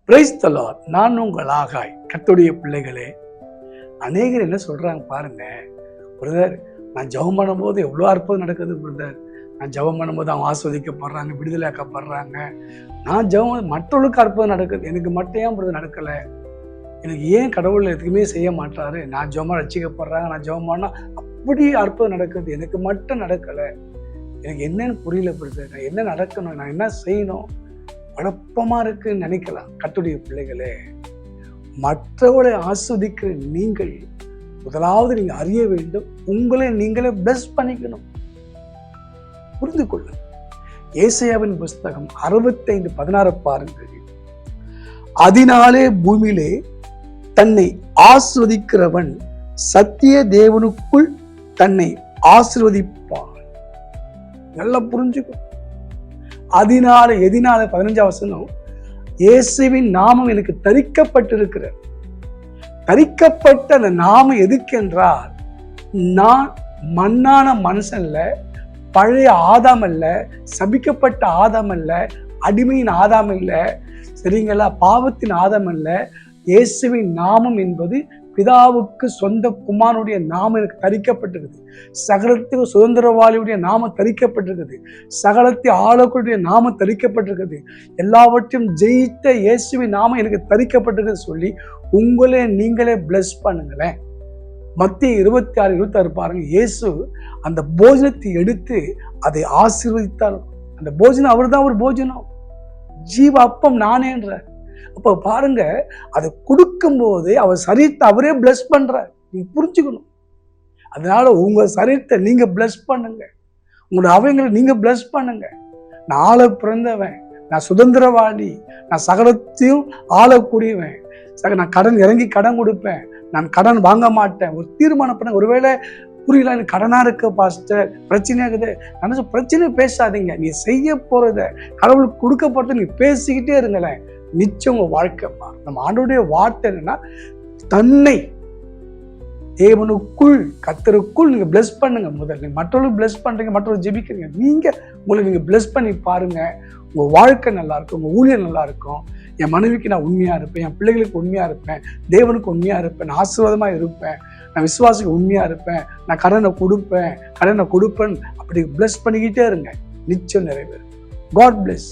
Praise the Lord. நான் உங்கள் ஆகாய். கர்த்தருடைய பிள்ளைகளே, அநேகர் என்ன சொல்றாங்க பாருங்க, பிரதர் நான் ஜெபம் பண்ணும்போது எவ்வளோ அற்புதம் நடக்குது பிரதர், நான் ஜெபம் பண்ணும்போது அவங்க ஆஸ்வதிக்கப்படுறாங்க, விடுதலையாக்கப்படுறாங்க. நான் ஜெபம் மற்றவர்களுக்கு அற்புதம் நடக்குது, எனக்கு மட்டும் ஏன் பிரதர் நடக்கலை? எனக்கு ஏன் கடவுள் எதுக்குமே செய்ய மாட்டாரு? நான் ஜெபமா ரட்சிக்கப்படுறாங்க, நான் ஜெபம் பண்ணா அப்படி அற்புதம் நடக்குது, எனக்கு மட்டும் நடக்கலை. எனக்கு என்னன்னு புரியல பிரதர், நான் என்ன நடக்கணும், நான் என்ன செய்யணும்? குழப்பமா இருக்குன்னு நினைக்கலாம். கர்த்தருடைய பிள்ளைகளே, மற்றவர்களை ஆஸ்வதிக்கிற நீங்கள் முதலாவது நீங்க அறிய வேண்டும், உங்களை நீங்களே பிளஸ் பண்ணிக்கணும். புரிந்து கொள்ளுங்க. ஏசாயாவின் புஸ்தகம் 65:16 பாருங்கள். அதனாலே பூமியிலே தன்னை ஆஸ்வதிக்கிறவன் சத்திய தேவனுக்குள் தன்னை ஆசீர்வதிப்பான். நல்லா புரிஞ்சுக்கும். அதனால எதினால 15 வசனம், இயேசுவின் நாமம் எனக்கு தரிக்கப்பட்டிருக்கிறது. தரிக்கப்பட்ட அந்த நாமம் எதுக்கென்றால், நான் மண்ணான மனுஷன் அல்ல, பழைய ஆதாம் அல்ல, சபிக்கப்பட்ட ஆதாம் அல்ல, அடிமையின் ஆதாம் அல்ல, சரிங்களா, பாவத்தின் ஆதாம் அல்ல. இயேசுவின் நாமம் என்பது பிதாவுக்கு சொந்த குமாரனுடைய நாமம் எனக்கு தரிக்கப்பட்டிருக்குது. சகலத்துக்கு சுதந்திரவாளியுடைய நாமம் தரிக்கப்பட்டிருக்குது. சகலத்தை ஆளக்கூடிய நாமம் தரிக்கப்பட்டிருக்குது. எல்லாவற்றையும் ஜெயித்த இயேசுவின் நாமம் எனக்கு தரிக்கப்பட்டிருக்குது சொல்லி உங்களே நீங்களே பிளஸ் பண்ணுங்களேன். மத்திய 26:26 பாருங்க. இயேசு அந்த போஜனத்தை எடுத்து அதை ஆசீர்வதித்தார். அந்த போஜனம் அவர் தான் ஒரு போஜனம், ஜீவ அப்பம் நானேன்ற. அப்ப பாருங்க, அதை கொடுக்கும் போது அவர் சரீரத்தை அவரே பிளஸ் பண்றார். நீங்க புரிஞ்சுக்கணும். அதனால உங்க சரீரத்தை நீங்க பிளஸ் பண்ணுங்க, உங்களோட அவங்களை நீங்க பிளஸ் பண்ணுங்க. நான் ஆள பிறந்தவன், நான் சுதந்திரவாளி, நான் சகலத்தையும் ஆளக்கூடியவன், நான் கடன் இறங்கி கடன் கொடுப்பேன், நான் கடன் வாங்க மாட்டேன். ஒரு தீர்மானம் பண்ண. ஒருவேளை புரியல, எனக்கு கடனா இருக்கு பாஸ்டர், பிரச்சனையாகுது, நினைச்ச பிரச்சனை பேசாதீங்க. நீ செய்ய போறத கடவுளுக்கு கொடுக்க போறத நீ பேசிக்கிட்டே இருங்களேன், நிச்சயம் உங்க வாழ்க்கைப்பா. நம்ம ஆண்டவருடைய வார்த்தை என்னன்னா, தன்னை தேவனுக்குள் கர்த்தருக்குள் நீங்க பிளஸ் பண்ணுங்க. முதல்ல நீங்க மற்றவர்களுக்கு பிளஸ் பண்றீங்க, மற்றவர்கள் ஜெபிக்கிறீங்க, நீங்க உங்களை நீங்க பிளஸ் பண்ணி பாருங்க. உங்க வாழ்க்கை நல்லா இருக்கும், உங்க ஊழியர் நல்லா இருக்கும். என் மனைவிக்கு நான் உண்மையா இருப்பேன், என் பிள்ளைகளுக்கு உண்மையா இருப்பேன், தேவனுக்கு உண்மையா இருப்பேன், நான் ஆசீர்வாதமா இருப்பேன், நான் விசுவாசிக்கு உண்மையா இருப்பேன், நான் கடனை கொடுப்பேன், அப்படி பிளஸ் பண்ணிக்கிட்டே இருங்க, நிச்சயம் நிறைவேறும். God plus.